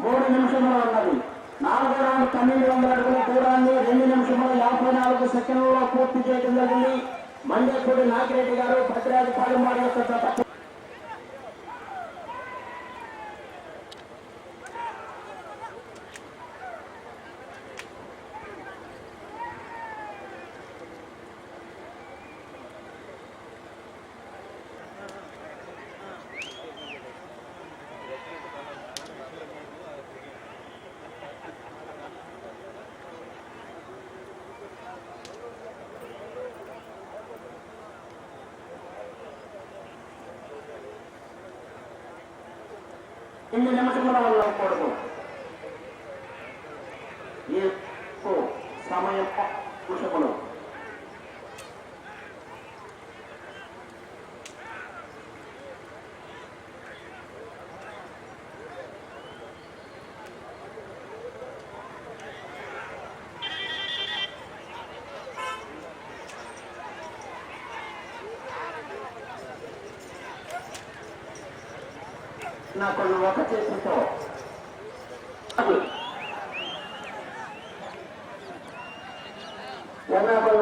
3 నిమిషంలో ఉన్నది. 4వ రౌండ్ 900 అడుగుల దూరాన్ని 2 నిమిషంలో 54 సెకండ్లలో పూర్తి చేయడం జరిగింది. మండేపూడి నాగిరెడ్డి గారు భద్రాజపాలెం వారి యొక్క జత. ఇన్ని నిమిషంలో వెళ్ళకూడదు. సమయం పురుషకులు నాకు ఒక చేతితో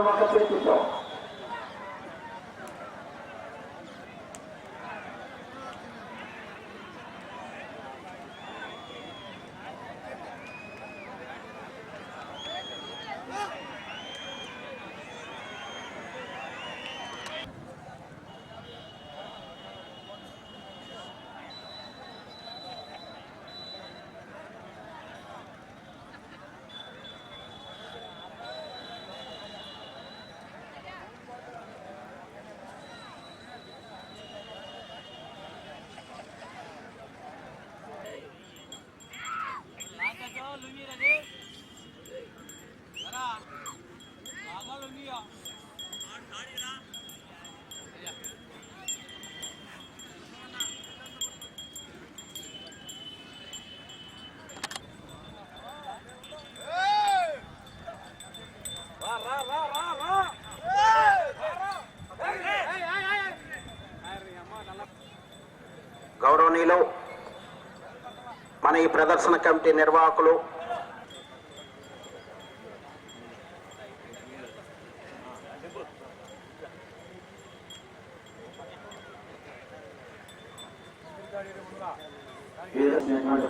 ఒక చేతితో గౌరవనీయులు మన ఈ ప్రదర్శన కమిటీ నిర్వాహకులు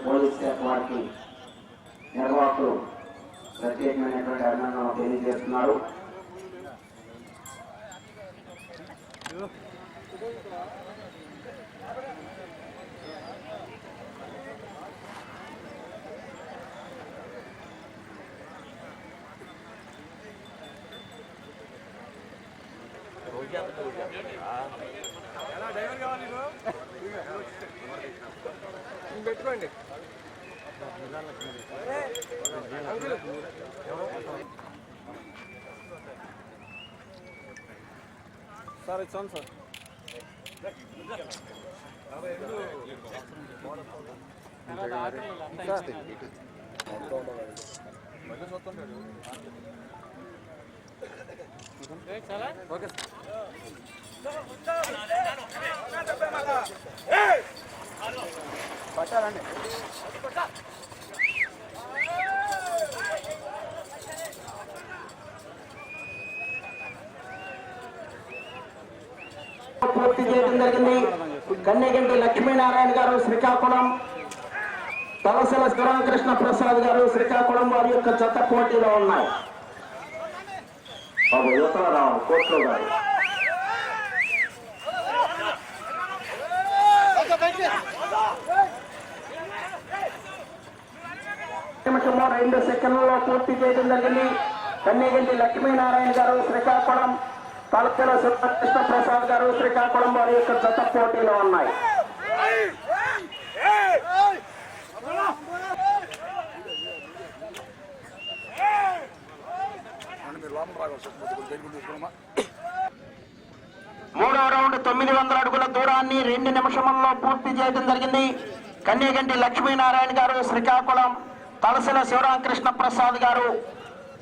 పోలీస్ శాఖ వారికి నిర్వాహకులు ప్రత్యేకమైనటువంటి అభినందనలు తెలియజేస్తున్నారు. పెట్టుకోండి సార్ ఇచ్చాను సార్ ఓకే పట్టారండి పూర్తి చేయడం జరిగింది. కన్నెగంటి లక్ష్మీనారాయణ గారు శ్రీకాకుళం, తలసల శివరామకృష్ణ ప్రసాద్ గారు శ్రీకాకుళం వారి యొక్క జత పోటీలో ఉన్నాయి. బాబు యువతరావు కోట్లో గారు నిమిషంలో 2 సెకండ్లలో పూర్తి చేయడం జరిగింది. కన్నెగంటి లక్ష్మీనారాయణ గారు శ్రీకాకుళం, తలసల శివరామకృష్ణ ప్రసాద్ గారు శ్రీకాకుళం వారి యొక్క జత పోటీలో ఉన్నాయి. మూడవ రౌండ్ 900 అడుగుల దూరాన్ని 2 నిమిషముల్లో పూర్తి చేయడం జరిగింది. కన్నెగంటి లక్ష్మీనారాయణ గారు శ్రీకాకుళం, తలసల శివరామకృష్ణ ప్రసాద్ గారు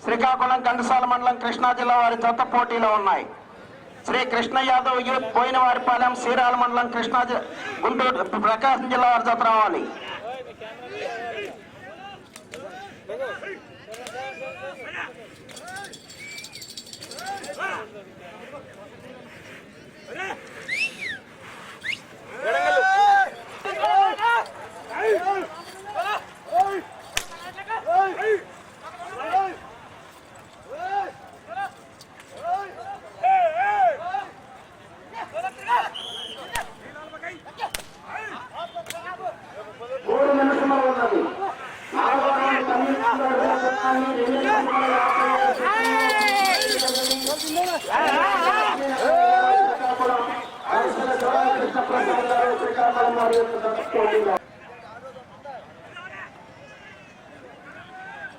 శ్రీకాకుళం ఘంటసాల మండలం కృష్ణా జిల్లా వారి జత పోటీలో ఉన్నాయి. శ్రీ కృష్ణ యాదవ్ యూత్ బోయినవారిపాలెం సీరాల మండలం కృష్ణా గుంటూరు ప్రకాశం జిల్లా వారి జత రావాలి.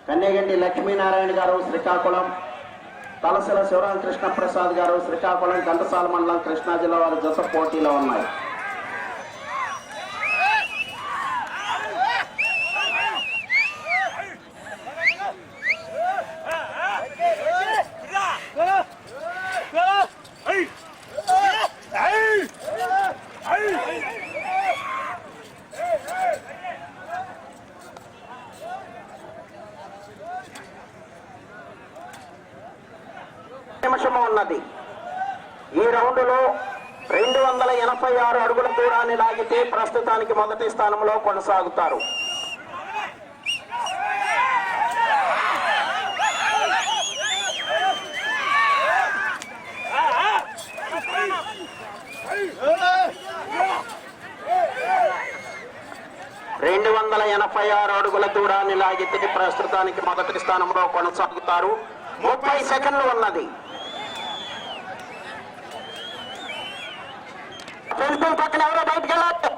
కన్యగంటి లక్ష్మీనారాయణ గారు శ్రీకాకుళం, తలసల శివరామకృష్ణ ప్రసాద్ గారు శ్రీకాకుళం, ఘంటసాల మండలం కృష్ణా జిల్లా వారి జత పోటీలో ఉన్నాయి. నిమిషము ఉన్నది. ఈ రౌండ్లో 286 అడుగుల దూరాన్ని లాగితే ప్రస్తుతానికి మొదటి స్థానంలో కొనసాగుతారు. రెండు 286 అడుగుల దూరాన్ని లాగితే ప్రస్తుతానికి మొదటి స్థానంలో కొనసాగుతారు. 30 సెకండ్లు ఉన్నది. ఫెన్సింగ్ పక్కన ఎవరో బయటకు వెళ్ళాలి.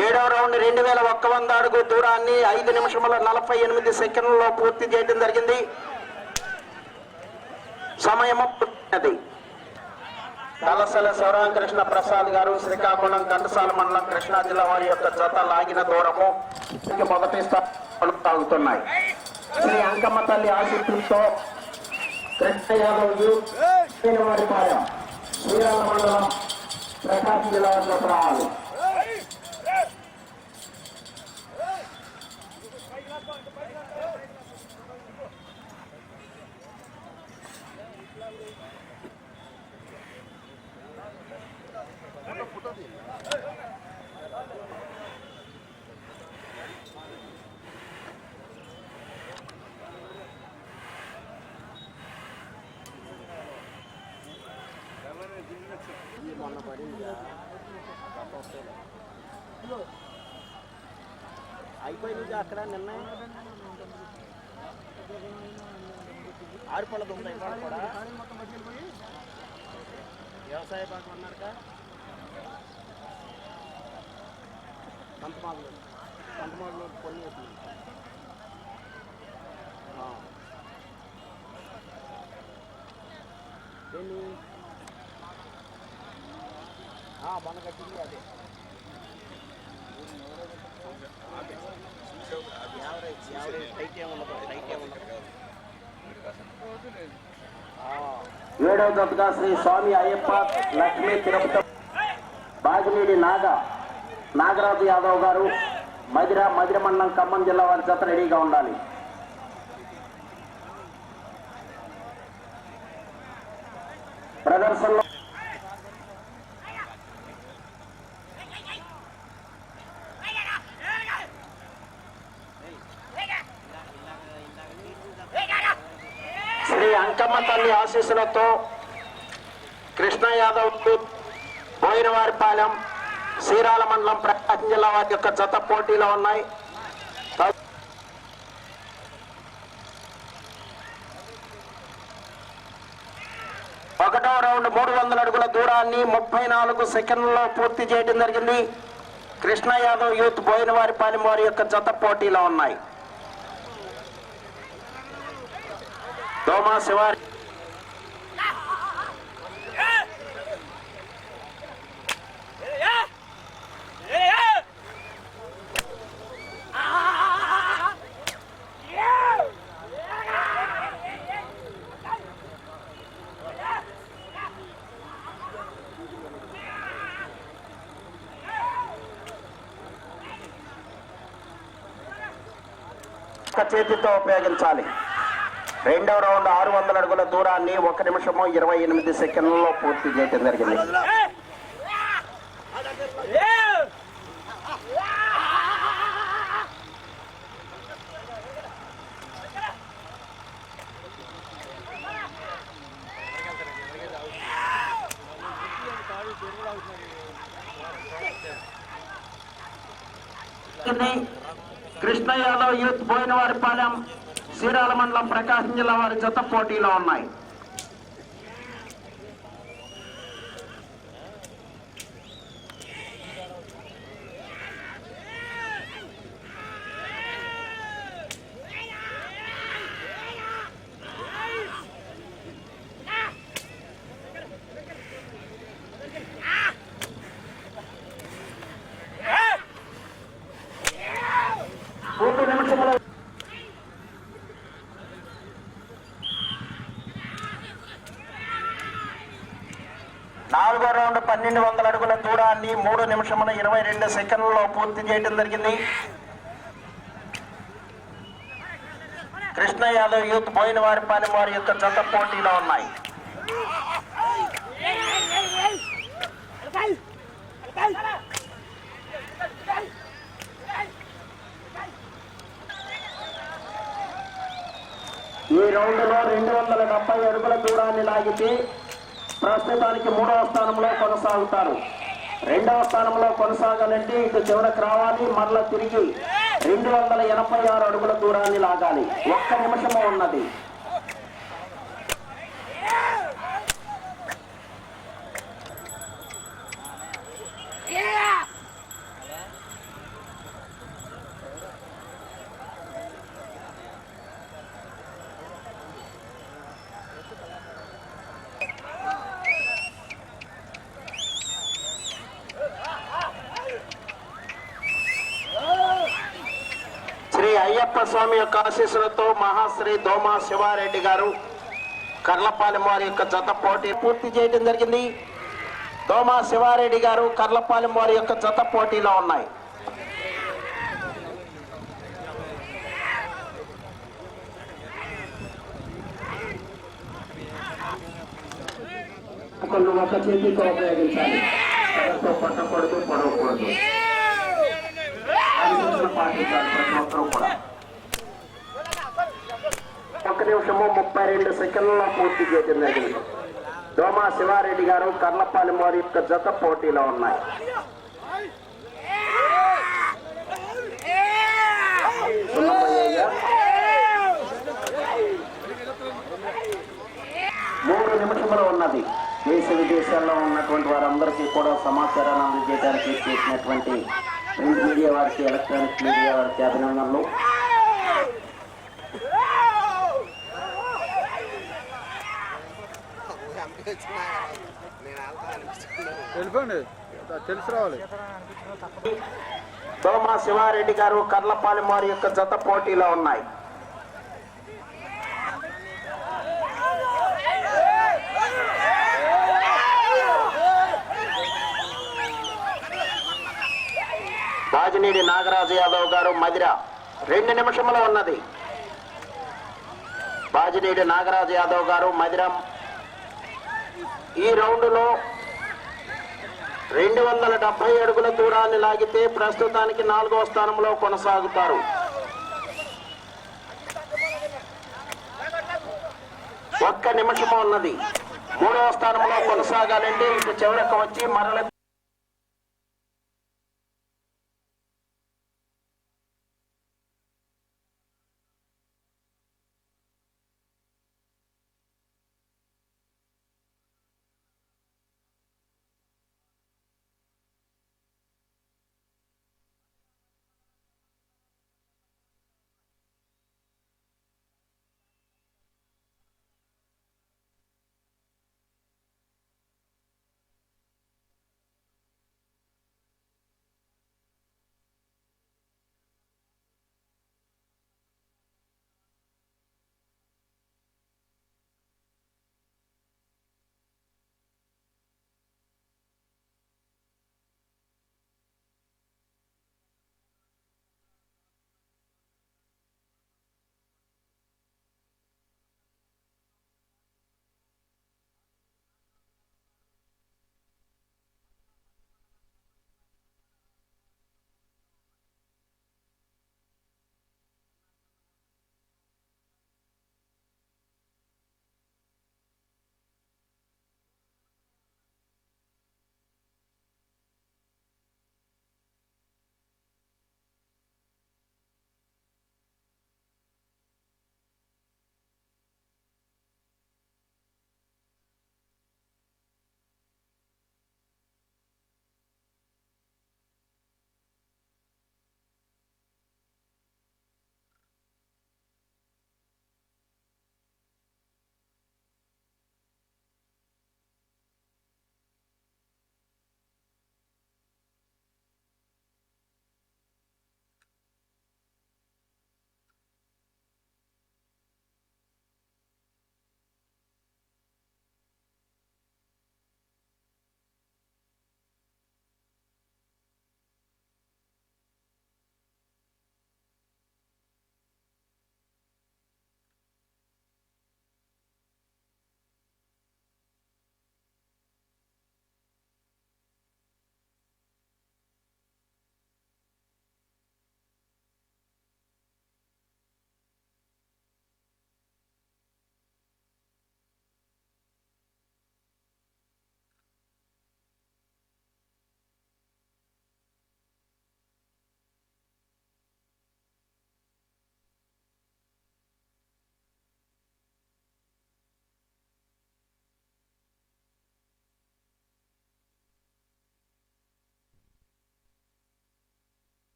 7వ రౌండ్ 2100 అడుగు దూరాన్ని 5 నిమిషముల 48 సెకండ్లలో పూర్తి చేయడం జరిగింది. సమయము పుట్టినది. తలసల శివరామకృష్ణ ప్రసాద్ గారు శ్రీకాకుళం, ఘంటసాల మండలం కృష్ణా జిల్లా వారి యొక్క జత లాగిన దూరము మొదటి స్థానం సాగుతున్నాయి. శ్రీ అంకమ్మ తల్లి ఆశీస్సులతో కృష్ణ యాదవ్ వారిపాలెం, శ్రీరామ మండలం ప్రకాశం జిల్లా వారి రావాలి. అయిపోయింది అక్కడ నిన్న 6 పళ్ళ ఉంది కూడా వ్యవసాయ భాగం అన్నారుక పంతమాగులో కొన్ని దేన్ని మన కట్టింది అదే ఏడవ జతగా శ్రీ స్వామి అయ్యప్ప లక్ష్మీ తిరుపతి బాగినీడి నాగరాజు యాదవ్ గారు మదిర మండలం ఖమ్మం జిల్లా వారి జత రెడీగా ఉండాలి. ప్రదర్శనలో శ్రీ అంకమ్మ తల్లి ఆశీస్సులతో కృష్ణ యాదవ్, బోయినవారిపాలెం, శ్రీరాల మండలం ప్రకాశం జిల్లా వారి యొక్క జత పోటీలో ఉన్నాయి. ఒకటో రౌండ్ 300 అడుగుల దూరాన్ని 34 సెకండ్లలో పూర్తి చేయడం జరిగింది. కృష్ణ యాదవ్ యూత్ బోయినవారిపాలెం వారి యొక్క జత పోటీలో ఉన్నాయి. దోమా శివారి ఒక్క చేతితో ఉపయోగించాలి. రెండవ రౌండ్ 600 అడుగుల దూరాన్ని 1 నిమిషము 28 సెకండ్లలో పూర్తి చేయడం జరిగింది. కృష్ణ యాదవ్ యూత్ బోయినవారిపాలెం సీరాల మండలం ప్రకాశం జిల్లా వారి జత పోటీలో ఉన్నాయి. నాలుగో రౌండ్ 1200 అడుగుల దూరాన్ని 3 నిమిషముల 22 సెకండ్లలో పూర్తి చేయడం జరిగింది. కృష్ణ యాదవ్ యూత్ బోయినవారిపాలెం వారి యొక్క జత పోటీలో ఉన్నాయి. ఈ రౌండ్ లో 270 అడుగుల దూరాన్ని లాగితే ప్రస్తుతానికి 3వ స్థానంలో కొనసాగుతారు. 2వ స్థానంలో కొనసాగాలంటే ఇటు చివరకు రావాలి, మరలా తిరిగి 286 అడుగుల దూరాన్ని లాగాలి. 1 నిమిషము ఉన్నది. శ్రీ అయ్యప్ప స్వామి యొక్క ఆశీస్సులతో మహాశ్రీ దోమా శివారెడ్డి గారు కర్లపాలెం వారి యొక్క జత పోటీ పూర్తి చేయడం జరిగింది. దోమా శివారెడ్డి గారు కర్లపాలెం వారి యొక్క జత పోటీలో ఉన్నాయి. ఒక చేతితో ఉపయోగించాలి. పట్టకూడదు, పడవకూడదు. పాటించాలి ప్రతి ఒక్కరూ కూడా. 1 నిమిషము 32 సెకండ్లలో పూర్తి చేయడం జరిగింది. దోమా శివారెడ్డి గారు కర్లపాలెం వారి యొక్క జత పోటీలో ఉన్నాయి. మూడు నిమిషములు ఉన్నది. దేశ విదేశాల్లో ఉన్నటువంటి వారందరికీ కూడా సమాచారాన్ని అందజేయడానికి చేసినటువంటి ప్రింట్ మీడియా వారికి, ఎలక్ట్రానిక్ మీడియా వారికి అభినందనలు. తెలుసు రావాలి. దోమా శివారెడ్డి గారు కర్లపాలెం వారి యొక్క జత పోటీలో ఉన్నాయి. బాజినీడి నాగరాజు యాదవ్ గారు మదిర 2 నిమిషములు ఉన్నది. బాజినీడి నాగరాజు యాదవ్ గారు మదిరం ఈ రౌండ్లో 270 అడుగుల దూరాన్ని లాగితే ప్రస్తుతానికి 4వ స్థానంలో కొనసాగుతారు. 1 నిమిషము ఉన్నది. 3వ స్థానంలో కొనసాగాలంటే ఇటు చివరకు వచ్చి మరల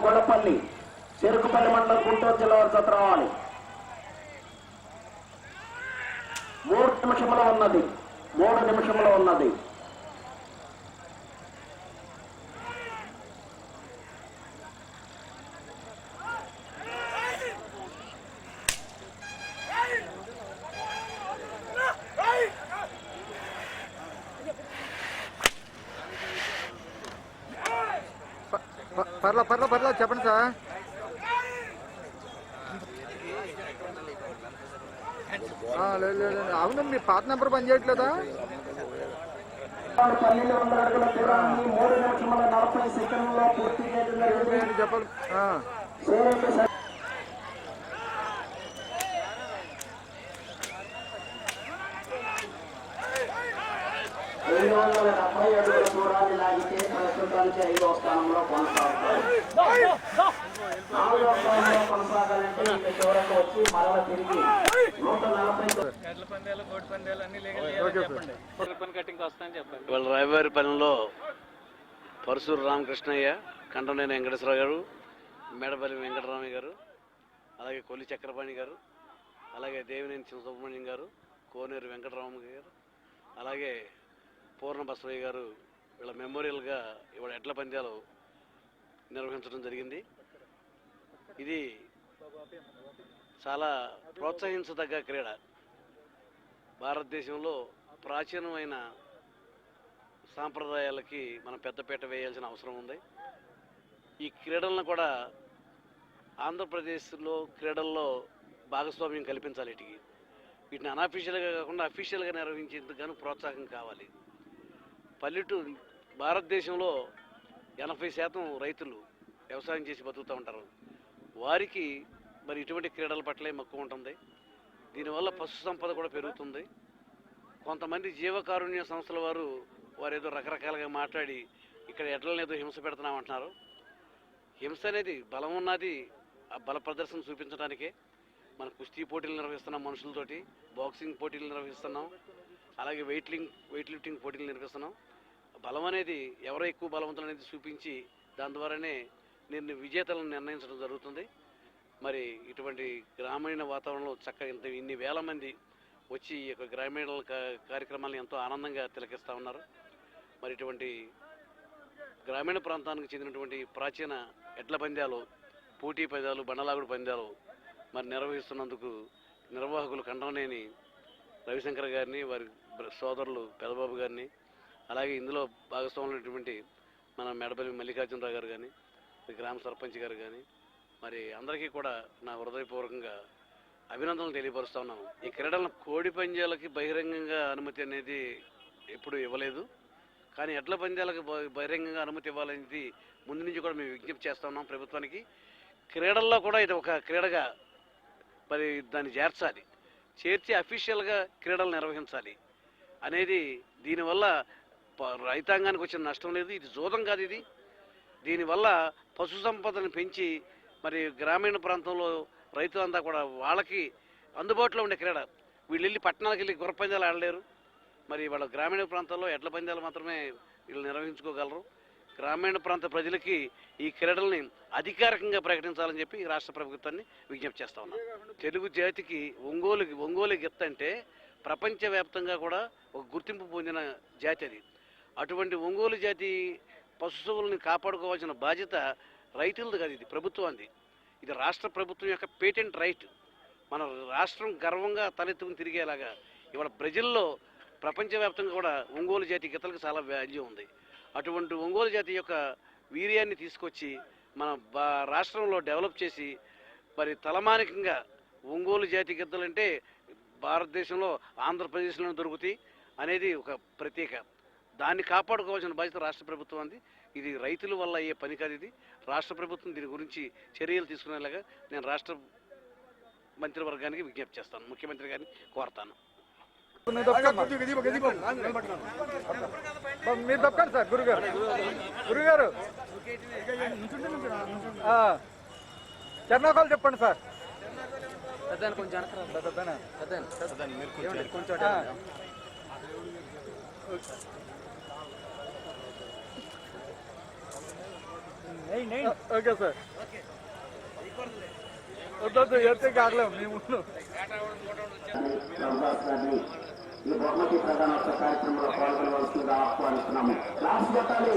గొడపల్లి చెరుకుపల్లి మండలం గుంటూరు జిల్లా వారి జత రావాలి. 3 నిమిషంలో ఉన్నది. 3 నిమిషంలో ఉన్నది. పర్లా చెప్పండి సార్. లేదు అవును, మీ పాత నెంబర్ పని చేయట్లేదా? 1200 అడుగుల దూరాన్ని 3 నిమిషముల 40 సెకండ్లలో పూర్తి చేయడం జరిగింది. చెప్పాలి. 770 అడుగుల దూరాన్ని లాగితే ప్రస్తుతానికి 5వ స్థానంలో కొనసాగుతారు. 4వ స్థానంలో కొనసాగాలంటే ఇక చివరకు వచ్చి మరల తిరిగి 140 ఎడ్ల పందాలు, కోడి పందాలు అన్ని లీగల్ చెప్పండి. పని కట్టింగ్ వస్తాయని చెప్పండి. ఇవాళ రాయవారిపల్లెంలో పరశూరు రామకృష్ణయ్య, కంటనేని వెంకటేశ్వరరావు గారు, మేడపల్లి వెంకటరామయ్య గారు, అలాగే కొల్లి చక్రపాణి గారు, అలాగే దేవినేని సుబ్రహ్మణ్యం గారు, కోనేరు వెంకటరామయ్య గారు, అలాగే పూర్ణ బసవయ్య గారు వీళ్ళ మెమోరియల్గా ఇవాళ ఎడ్ల పందాలు నిర్వహించడం జరిగింది. ఇది చాలా ప్రోత్సహించదగ్గ క్రీడ. భారతదేశంలో ప్రాచీనమైన సాంప్రదాయాలకి మనం పెద్దపీట వేయాల్సిన అవసరం ఉంది. ఈ క్రీడలను కూడా ఆంధ్రప్రదేశ్లో క్రీడల్లో భాగస్వామ్యం కల్పించాలి. వీటిని అన్అఫీషియల్గా కాకుండా అఫీషియల్గా నిర్వహించేందుకు గాను ప్రోత్సాహం కావాలి. పల్లెటూరు భారతదేశంలో 80% రైతులు వ్యవసాయం చేసి బతుకుతూ ఉంటారు. వారికి మరి ఇటువంటి క్రీడల పట్లే మక్కువ ఉంటుంది. దీనివల్ల పశు సంపద కూడా పెరుగుతుంది. కొంతమంది జీవకారుణ్య సంస్థల వారు ఏదో రకరకాలుగా మాట్లాడి ఇక్కడ ఎడ్లను ఏదో హింస పెడుతున్నామంటున్నారు. హింస అనేది బలం ఉన్నది. ఆ బల ప్రదర్శన చూపించడానికే మన కుస్తీ పోటీలు నిర్వహిస్తున్నాం, మనుషులతోటి బాక్సింగ్ పోటీలు నిర్వహిస్తున్నాం, అలాగే వెయిట్ లిఫ్టింగ్ పోటీలు నిర్వహిస్తున్నాం. బలం అనేది ఎవరో ఎక్కువ బలవంతులు అనేది చూపించి దాని ద్వారానే విజేతలను నిర్ణయించడం జరుగుతుంది. మరి ఇటువంటి గ్రామీణ వాతావరణంలో చక్కగా ఇన్ని వేల మంది వచ్చి ఈ యొక్క గ్రామీణ కార్యక్రమాలను ఎంతో ఆనందంగా తిలకిస్తూ ఉన్నారు. మరి ఇటువంటి గ్రామీణ ప్రాంతానికి చెందినటువంటి ప్రాచీన ఎడ్ల పందాలు, పోటీ పందాలు, బండలాగుడు పందాలు మరి నిర్వహిస్తున్నందుకు నిర్వాహకులు కంటనేని రవిశంకర్ గారిని, వారి సోదరులు పెదబాబు గారిని, అలాగే ఇందులో భాగస్వాములైనటువంటి మన మేడపల్లి మల్లికార్జునరావు గారు కానీ, గ్రామ సర్పంచ్ గారు కానీ, మరి అందరికీ కూడా నా హృదయపూర్వకంగా అభినందనలు తెలియపరుస్తూ ఉన్నాను. ఈ క్రీడలను కోడి పందాలకి బహిరంగంగా అనుమతి అనేది ఎప్పుడు ఇవ్వలేదు. కానీ ఎడ్ల పందాలకు బహిరంగంగా అనుమతి ఇవ్వాలనేది ముందు నుంచి కూడా మేము విజ్ఞప్తి చేస్తూ ఉన్నాం ప్రభుత్వానికి. క్రీడల్లో కూడా ఇది ఒక క్రీడగా మరి దాన్ని చేర్చి అఫీషియల్గా క్రీడలు నిర్వహించాలి అనేది. దీనివల్ల రైతాంగానికి వచ్చిన నష్టం లేదు. ఇది జూదం కాదు. దీనివల్ల పశు సంపదను పెంచి మరి గ్రామీణ ప్రాంతంలో రైతులంతా కూడా వాళ్ళకి అందుబాటులో ఉండే క్రీడ. వీళ్ళు వెళ్ళి పట్టణాలకు వెళ్ళి గుర్ర పందాలు ఆడలేరు. మరి వాళ్ళ గ్రామీణ ప్రాంతాల్లో ఎడ్ల పందాలు మాత్రమే వీళ్ళు నిర్వహించుకోగలరు. గ్రామీణ ప్రాంత ప్రజలకి ఈ క్రీడల్ని అధికారికంగా ప్రకటించాలని చెప్పి రాష్ట్ర ప్రభుత్వాన్ని విజ్ఞప్తి చేస్తా ఉన్నాం. తెలుగు జాతికి ఒంగోలు గిత్త అంటే ప్రపంచవ్యాప్తంగా కూడా ఒక గుర్తింపు పొందిన జాతి అది. అటువంటి ఒంగోలు జాతి పశువుల్ని కాపాడుకోవాల్సిన బాధ్యత రైతులది కాదు, ఇది ప్రభుత్వాన్ని. ఇది రాష్ట్ర ప్రభుత్వం యొక్క పేటెంట్ రైట్. మన రాష్ట్రం గర్వంగా తలెత్తుకుని తిరిగేలాగా ఇవాళ ప్రజల్లో ప్రపంచవ్యాప్తంగా కూడా ఒంగోలు జాతి గీతలకు చాలా వాల్యూ ఉంది. అటువంటి ఒంగోలు జాతి యొక్క వీర్యాన్ని తీసుకొచ్చి మన రాష్ట్రంలో డెవలప్ చేసి మరి తలమానికంగా ఒంగోలు జాతి గిద్దలంటే భారతదేశంలో ఆంధ్రప్రదేశ్లో దొరుకుతాయి అనేది ఒక ప్రత్యేక. దాన్ని కాపాడుకోవాల్సిన బాధ్యత రాష్ట్ర ప్రభుత్వం అంది. ఇది రైతుల వల్ల అయ్యే పని కాదు. ఇది రాష్ట్ర ప్రభుత్వం దీని గురించి చర్యలు తీసుకునేలాగా నేను రాష్ట్ర మంత్రివర్గానికి విజ్ఞప్తి చేస్తాను, ముఖ్యమంత్రి గారిని కోరతాను. మీరు తప్పండి సార్. గురుగారు చెన్నాకాలు చెప్పండి సార్. కొంచెం ఓకే సార్ వద్దు ఎత్తే కాగలేము మేము ఈ బహుమతి ప్రధానోత్సవ కార్యక్రమంలో పాల్గొనవలసిందిగా ఆహ్వానిస్తున్నాము. క్లాస్ కొట్టాలి.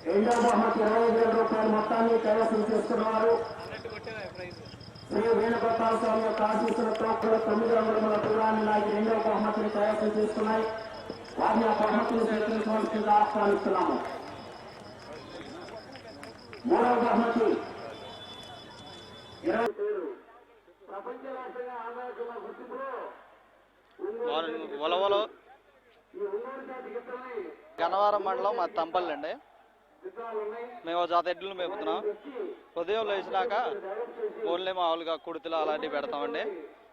రెండో బహుమతి 25,000 రూపాయల మొత్తాన్ని కైవసం చేసుకున్నవారు శ్రీ వేణుగోపాల స్వామి యొక్క ఆశీస్సులతో 9 అంగుళముల దూరాన్ని లాగి రెండవ బహుమతిని కైవసం చేసుకున్నాయి. వారిని ఆ బహుమతిని స్వీకరించవలసిందిగా ఆహ్వానిస్తున్నాము. మూడవ బహుమతి ప్రపంచవ్యాప్తంగా ఆదాయకుల గుర్తింపులో ఉలవలో గన్నవరం మండలం మా తంపల్లి అండి. మేము జాత ఎడ్లు మేపుతున్నాం. ఉదయం లేచినాక ఓన్లీ మామూలుగా కుడితిలో అలాంటివి పెడతామండి.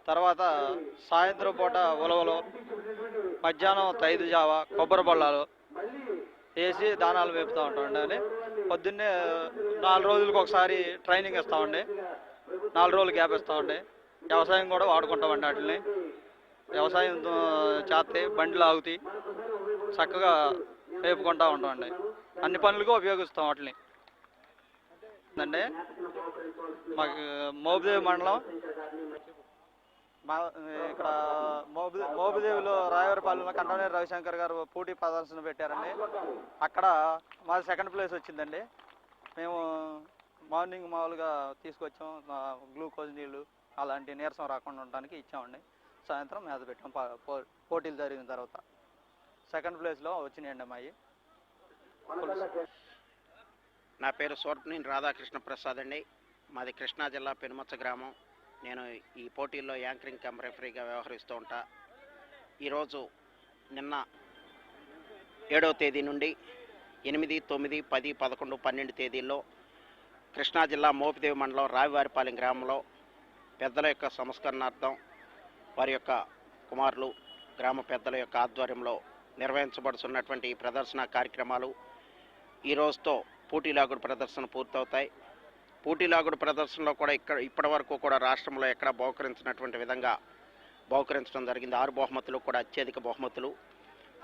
తర్వాత సాయంత్రం పూట ఉలవలు, మధ్యాహ్నం 5 జావ కొబ్బరి బొళ్ళాలు వేసి దానాలు మేపుతూ ఉంటామండి. పొద్దున్నే 4 రోజులకు ఒకసారి ట్రైనింగ్ ఇస్తామండి. 4 రోజులు గ్యాప్ ఇస్తామండి. వ్యవసాయం కూడా వాడుకుంటామండి. వాటిని వ్యవసాయం చేస్తే బండ్లు ఆగుతాయి, చక్కగా మేపుకుంటూ ఉంటామండి. అన్ని పనులకు ఉపయోగిస్తాం వాటిని అండి. మాకు మోపిదేవి మండలం ఇక్కడ మోపిదేవిలో రాయవరపాలెంలో కంటోనేరు రవిశంకర్ గారు పోటీ ప్రదర్శన పెట్టారండి. అక్కడ మాది 2nd ప్లేస్ వచ్చిందండి. మేము మార్నింగ్ మామూలుగా తీసుకొచ్చాం గ్లూకోజ్ నీళ్ళు అలాంటి నీరసం రాకుండా ఉండడానికి ఇచ్చామండి. సాయంత్రం మేత పెట్టాం. పోటీలు జరిగిన తర్వాత 2nd ప్లేస్లో వచ్చినాయండి అమ్మాయి. నా పేరు సోర్పనేని రాధాకృష్ణ ప్రసాద్ అండి. మాది కృష్ణా జిల్లా పెనుమచ్చ గ్రామం. నేను ఈ పోటీల్లో యాంకరింగ్ కమ్ రెఫరీగా వ్యవహరిస్తూ ఉంటా. ఈరోజు నిన్న 7వ తేదీ నుండి 8, 9, 10, 11, 12 తేదీల్లో కృష్ణా జిల్లా మోపిదేవి మండలం రావివారిపాలెం గ్రామంలో పెద్దల యొక్క సంస్కరణార్థం వారి యొక్క కుమారులు గ్రామ పెద్దల యొక్క ఆధ్వర్యంలో నిర్వహించబడుతున్నటువంటి ఈ ప్రదర్శన కార్యక్రమాలు ఈ రోజుతో పోటీలాగుడు ప్రదర్శన పూర్తవుతాయి. పోటీలాగుడు ప్రదర్శనలో కూడా ఇప్పటి వరకు కూడా రాష్ట్రంలో ఎక్కడ బహుకరించినటువంటి విధంగా బహుకరించడం జరిగింది. 6 బహుమతులు కూడా అత్యధిక బహుమతులు.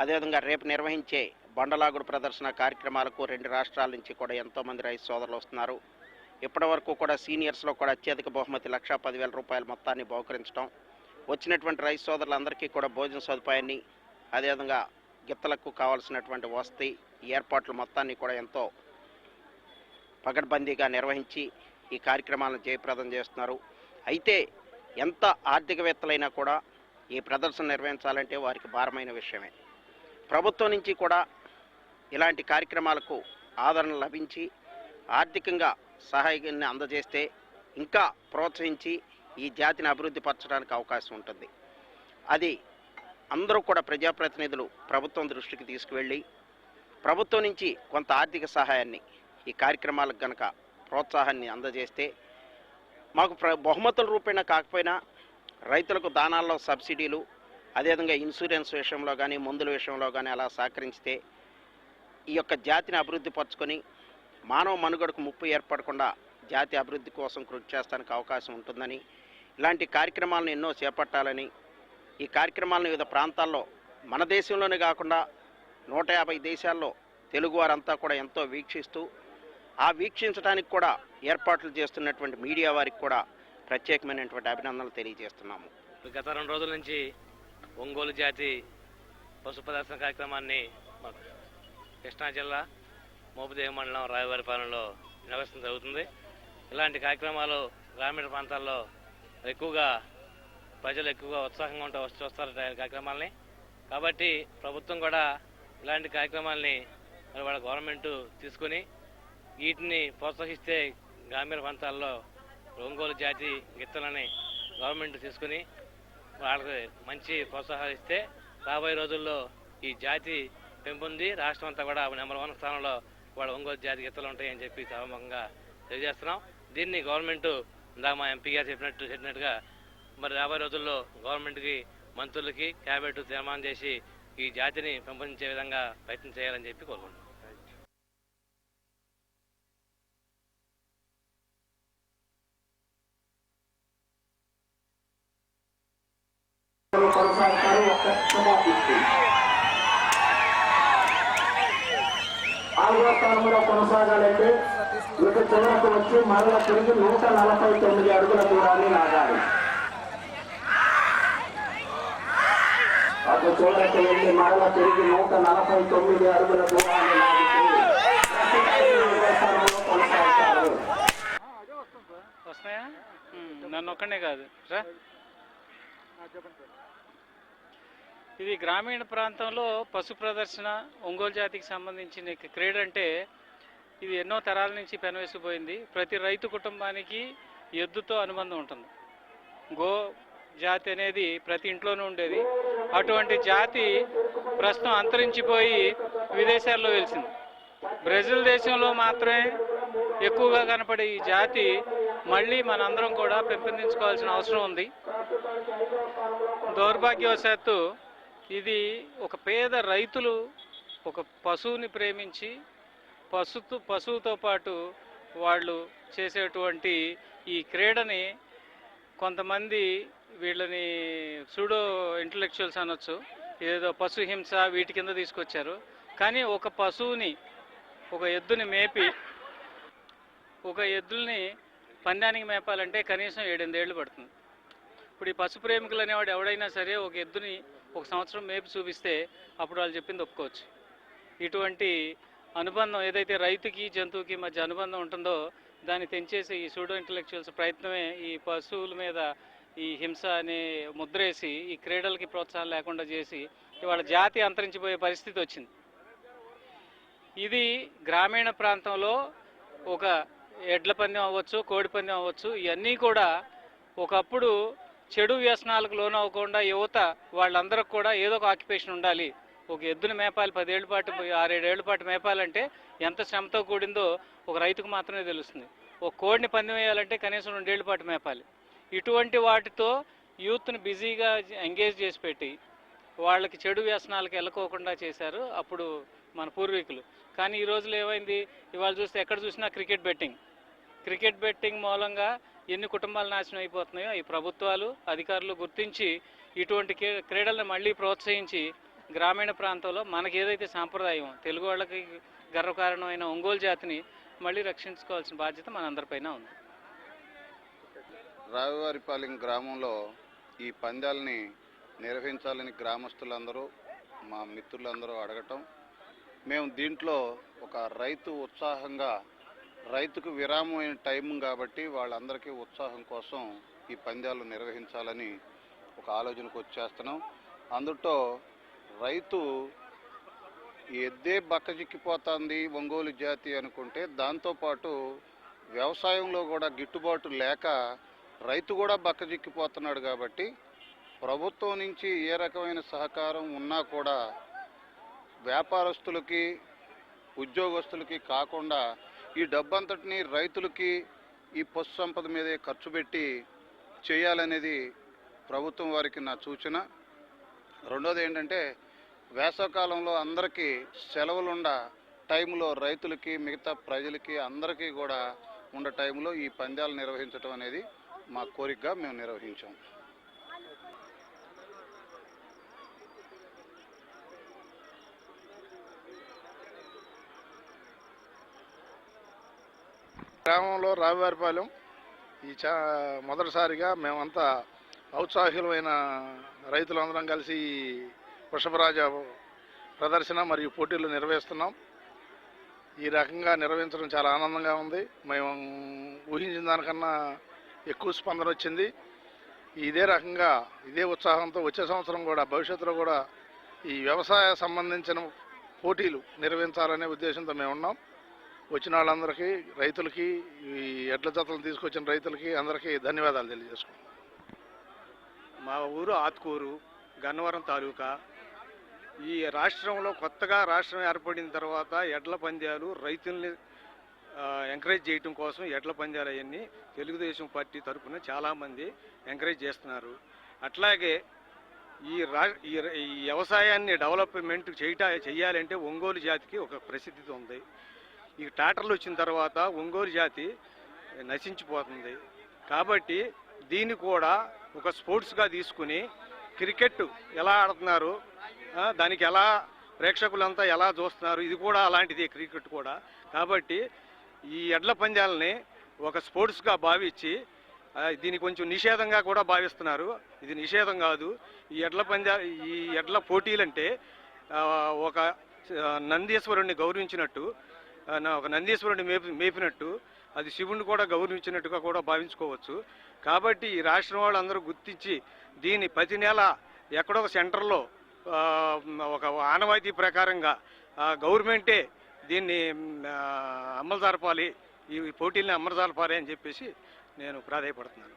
అదేవిధంగా రేపు నిర్వహించే బండలాగుడు ప్రదర్శన కార్యక్రమాలకు 2 రాష్ట్రాల నుంచి కూడా ఎంతోమంది రైతు సోదరులు వస్తున్నారు. ఇప్పటి వరకు కూడా సీనియర్స్లో కూడా అత్యధిక బహుమతి 1,10,000 రూపాయల మొత్తాన్ని బహుకరించడం. వచ్చినటువంటి రైతు సోదరులందరికీ కూడా భోజన సదుపాయాన్ని, అదేవిధంగా గిత్తలకు కావాల్సినటువంటి వసతి ఏర్పాట్లు మొత్తాన్ని కూడా ఎంతో పకడ్బందీగా నిర్వహించి ఈ కార్యక్రమాలను జయప్రదం చేస్తున్నారు. అయితే ఎంత ఆర్థికవేత్తలైనా కూడా ఈ ప్రదర్శన నిర్వహించాలంటే వారికి భారమైన విషయమే. ప్రభుత్వం నుంచి కూడా ఇలాంటి కార్యక్రమాలకు ఆదరణ లభించి ఆర్థికంగా సహాయాన్ని అందజేస్తే ఇంకా ప్రోత్సహించి ఈ జాతిని అభివృద్ధి పరచడానికి అవకాశం ఉంటుంది. అది అందరూ కూడా ప్రజాప్రతినిధులు ప్రభుత్వం దృష్టికి తీసుకువెళ్ళి ప్రభుత్వం నుంచి కొంత ఆర్థిక సహాయాన్ని ఈ కార్యక్రమాలకు గనక ప్రోత్సాహాన్ని అందజేస్తే మాకు బహుమతుల రూపేణా కాకపోయినా రైతులకు దానాల్లో సబ్సిడీలు, అదేవిధంగా ఇన్సూరెన్స్ విషయంలో కానీ మందుల విషయంలో కానీ అలా సహకరించితే ఈ యొక్క జాతిని అభివృద్ధి పరచుకొని మానవ మనుగడకు ముప్పు ఏర్పడకుండా జాతి అభివృద్ధి కోసం కృషి చేస్తానికి అవకాశం ఉంటుందని, ఇలాంటి కార్యక్రమాలను ఎన్నో చేపట్టాలని, ఈ కార్యక్రమాలను వివిధ ప్రాంతాల్లో మన దేశంలోనే కాకుండా 150 దేశాల్లో తెలుగువారంతా కూడా ఎంతో వీక్షిస్తూ ఆ వీక్షించడానికి కూడా ఏర్పాట్లు చేస్తున్నటువంటి మీడియా వారికి కూడా ప్రత్యేకమైనటువంటి అభినందనలు తెలియజేస్తున్నాము. గత 2 రోజుల నుంచి ఒంగోలు జాతి పశు ప్రదర్శన కార్యక్రమాన్ని కృష్ణా జిల్లా మోపిదేవి మండలం రాయవారిపాలెంలో నిర్వహించడం జరుగుతుంది. ఇలాంటి కార్యక్రమాలు గ్రామీణ ప్రాంతాల్లో ఎక్కువగా ప్రజలు ఎక్కువగా ఉత్సాహంగా ఉంటూ చూస్తారు కార్యక్రమాలని. కాబట్టి ప్రభుత్వం కూడా ఇలాంటి కార్యక్రమాలని మరి వాళ్ళ గవర్నమెంట్ తీసుకుని వీటిని ప్రోత్సహిస్తే గ్రామీణ ప్రాంతాల్లో ఒంగోలు జాతి గిత్తలని గవర్నమెంట్ తీసుకుని వాళ్ళకి మంచి ప్రోత్సాహాలు ఇస్తే రాబోయే రోజుల్లో ఈ జాతి పెంపొంది రాష్ట్రం అంతా కూడా నెంబర్ 1 స్థానంలో వాళ్ళ ఒంగోలు జాతి గిత్తలు ఉంటాయని చెప్పి సభముఖంగా తెలియజేస్తున్నాం. దీన్ని గవర్నమెంట్ ఇందాక మా ఎంపీ గారు చెప్పినట్టుగా మరి రాబోయే రోజుల్లో గవర్నమెంట్కి, మంత్రులకి, క్యాబినెట్ తీర్మానం చేసి ఈ జాతిని పెంపొందించే విధంగా ప్రయత్నం చేయాలని చెప్పి కోరుకుంటున్నాం. కొనసాగుతారు. ఒక్క సమాప్తి. 4వ స్థానంలో కొనసాగాలంటే ఇటు చివరకు వచ్చి మరల తిరిగి 149 అడుగుల దూరాన్ని లాగాలి. అటు చివరకు వెళ్ళి మరల తిరిగి 149 అడుగుల దూరాన్ని లాగితే 4వ స్థానంలో కొనసాగుతారు. వస్తున్నాయా? నన్ను ఒక్కనే కాదు రా. ఇది గ్రామీణ ప్రాంతంలో పశు ప్రదర్శన ఒంగోలు జాతికి సంబంధించిన క్రీడ. అంటే ఇది ఎన్నో తరాల నుంచి పెనవేసిపోయింది. ప్రతి రైతు కుటుంబానికి ఎద్దుతో అనుబంధం ఉంటుంది. గో జాతి అనేది ప్రతి ఇంట్లోనూ ఉండేది. అటువంటి జాతి ప్రస్తుతం అంతరించిపోయి విదేశాల్లో వెలిసింది. బ్రెజిల్ దేశంలో మాత్రమే ఎక్కువగా కనపడే ఈ జాతి మళ్ళీ మనందరం కూడా పెంపొందించుకోవాల్సిన అవసరం ఉంది. దౌర్భాగ్యవశాత్తు ఇది ఒక పేద రైతులు ఒక పశువుని ప్రేమించి పశువుతో పాటు వాళ్ళు చేసేటువంటి ఈ క్రీడని కొంతమంది వీళ్ళని సూడో ఇంటలెక్చువల్స్ అనొచ్చు, ఏదో పశు హింస వీటి కింద తీసుకొచ్చారు. కానీ ఒక పశువుని ఒక ఎద్దుని మేపి ఒక ఎద్దుల్ని పందానికి మేపాలంటే కనీసం 7-8 ఏళ్ళు పడుతుంది. ఇప్పుడు ఈ పశు ప్రేమికులు అనేవాడు ఎవడైనా సరే ఒక ఎద్దుని 1 సంవత్సరం మేపి చూపిస్తే అప్పుడు వాళ్ళు చెప్పింది ఒప్పుకోవచ్చు. ఇటువంటి అనుబంధం ఏదైతే రైతుకి జంతువుకి మధ్య అనుబంధం ఉంటుందో దాన్ని తెంచేసి ఈ సూడో ఇంటలెక్చువల్స్ ప్రయత్నమే ఈ పశువుల మీద ఈ హింస అనే ముద్రేసి ఈ క్రీడలకి ప్రోత్సాహం లేకుండా చేసి ఇవాళ జాతి అంతరించిపోయే పరిస్థితి వచ్చింది. ఇది గ్రామీణ ప్రాంతంలో ఒక ఎడ్ల పందెం అవ్వచ్చు, కోడి పందెం అవ్వచ్చు, ఇవన్నీ కూడా ఒకప్పుడు చెడు వ్యసనాలకు లోనవ్వకుండా యువత వాళ్ళందరికి కూడా ఏదో ఒక ఆక్యుపేషన్ ఉండాలి. ఒక ఎద్దుని మేపాలి 10 ఏళ్ల పాటు 6-7 ఏళ్ల పాటు మేపాలంటే ఎంత శ్రమతో కూడిందో ఒక రైతుకు మాత్రమే తెలుస్తుంది. ఒక కోడిని పందెం వేయాలంటే కనీసం 2 ఏళ్ల పాటు మేపాలి. ఇటువంటి వాటితో యూత్ని బిజీగా ఎంగేజ్ చేసి పెట్టి వాళ్ళకి చెడు వ్యసనాలకు వెళ్ళకోకుండా చేశారు అప్పుడు మన పూర్వీకులు. కానీ ఈ రోజులు ఏమైంది, ఇవాళ చూస్తే ఎక్కడ చూసినా క్రికెట్ బెట్టింగ్ మూలంగా ఎన్ని కుటుంబాలు నాశనం అయిపోతున్నాయో ఈ ప్రభుత్వాలు అధికారులు గుర్తించి ఇటువంటి క్రీడలను మళ్ళీ ప్రోత్సహించి గ్రామీణ ప్రాంతంలో మనకి ఏదైతే సాంప్రదాయం తెలుగు వాళ్ళకి గర్వకారణమైన ఒంగోలు జాతిని మళ్ళీ రక్షించుకోవాల్సిన బాధ్యత మనందరిపైన ఉంది. రావివారిపాలెం గ్రామంలో ఈ పందాలని నిర్వహించాలని గ్రామస్తులందరూ మా మిత్రులందరూ అడగటం, మేము దీంట్లో ఒక రైతు ఉత్సాహంగా రైతుకు విరామమైన టైం కాబట్టి వాళ్ళందరికీ ఉత్సాహం కోసం ఈ పందాలు నిర్వహించాలని ఒక ఆలోచనకు వచ్చేస్తున్నాం. అందులో రైతు ఎద్దే బక్కజిక్కిపోతుంది ఒంగోలు జాతి అనుకుంటే దాంతోపాటు వ్యవసాయంలో కూడా గిట్టుబాటు లేక రైతు కూడా బక్కజిక్కిపోతున్నాడు. కాబట్టి ప్రభుత్వం నుంచి ఏ రకమైన సహకారం ఉన్నా కూడా వ్యాపారస్తులకి ఉద్యోగస్తులకి కాకుండా ఈ డబ్బంతటిని రైతులకి ఈ పశు సంపద మీదే ఖర్చు పెట్టి చేయాలనేది ప్రభుత్వం వారికి నా సూచన. రెండోది ఏంటంటే వేసవకాలంలో అందరికీ సెలవులుండ టైంలో రైతులకి మిగతా ప్రజలకి అందరికీ కూడా ఉన్న టైంలో ఈ పందాలు నిర్వహించడం అనేది మా కోరికగా మేము నిర్వహించాం. గ్రామంలో రావివారిపాలెం ఈ మొదటిసారిగా మేమంతా ఔత్సాహికమైన రైతులందరం కలిసి వృషభరాజ ప్రదర్శన మరియు పోటీలు నిర్వహిస్తున్నాం. ఈ రకంగా నిర్వహించడం చాలా ఆనందంగా ఉంది. మేము ఊహించిన దానికన్నా ఎక్కువ స్పందన వచ్చింది. ఇదే రకంగా ఇదే ఉత్సాహంతో వచ్చే సంవత్సరం కూడా భవిష్యత్తులో కూడా ఈ వ్యవసాయ సంబంధించిన పోటీలు నిర్వహించాలనే ఉద్దేశంతో మేము ఉన్నాం. వచ్చిన వాళ్ళందరికీ రైతులకి ఈ ఎడ్ల జతలను తీసుకొచ్చిన రైతులకి అందరికీ ధన్యవాదాలు తెలియజేసుకుంటాం. మా ఊరు ఆత్కూరు, గన్నవరం తాలూకా. ఈ రాష్ట్రంలో కొత్తగా రాష్ట్రం ఏర్పడిన తర్వాత ఎడ్ల పందాలు రైతుల్ని ఎంకరేజ్ చేయటం కోసం ఎడ్ల పందాలు అవన్నీ తెలుగుదేశం పార్టీ తరఫున చాలామంది ఎంకరేజ్ చేస్తున్నారు. అట్లాగే ఈ వ్యవసాయాన్ని డెవలప్మెంట్ చేయాలంటే ఒంగోలు జాతికి ఒక ప్రసిద్ధి ఉంది. ఈ ట్రాక్టర్లు వచ్చిన తర్వాత ఒంగోలు జాతి నశించిపోతుంది. కాబట్టి దీన్ని కూడా ఒక స్పోర్ట్స్గా తీసుకుని క్రికెట్ ఎలా ఆడుతున్నారు, దానికి ఎలా ప్రేక్షకులంతా ఎలా చూస్తున్నారు, ఇది కూడా అలాంటిది క్రికెట్ కూడా. కాబట్టి ఈ ఎడ్ల పందాలని ఒక స్పోర్ట్స్గా భావించి దీన్ని కొంచెం నిషేధంగా కూడా భావిస్తున్నారు. ఇది నిషేధం కాదు. ఈ ఎడ్ల పోటీలంటే ఒక నందీశ్వరుణ్ణి గౌరవించినట్టు, ఒక నందీశ్వరుడిని మేపినట్టు, అది శివుణ్ణి కూడా గౌరవించినట్టుగా కూడా భావించుకోవచ్చు. కాబట్టి ఈ రాష్ట్రం వాళ్ళు అందరూ గుర్తించి దీన్ని ప్రతి నెల ఎక్కడో ఒక సెంటర్లో ఒక ఆనవాయితీ ప్రకారంగా గవర్నమెంటే దీన్ని అమలు జరపాలి, ఈ పోటీల్ని అమలు జరపాలి అని చెప్పేసి నేను ప్రాధాయపడుతున్నాను.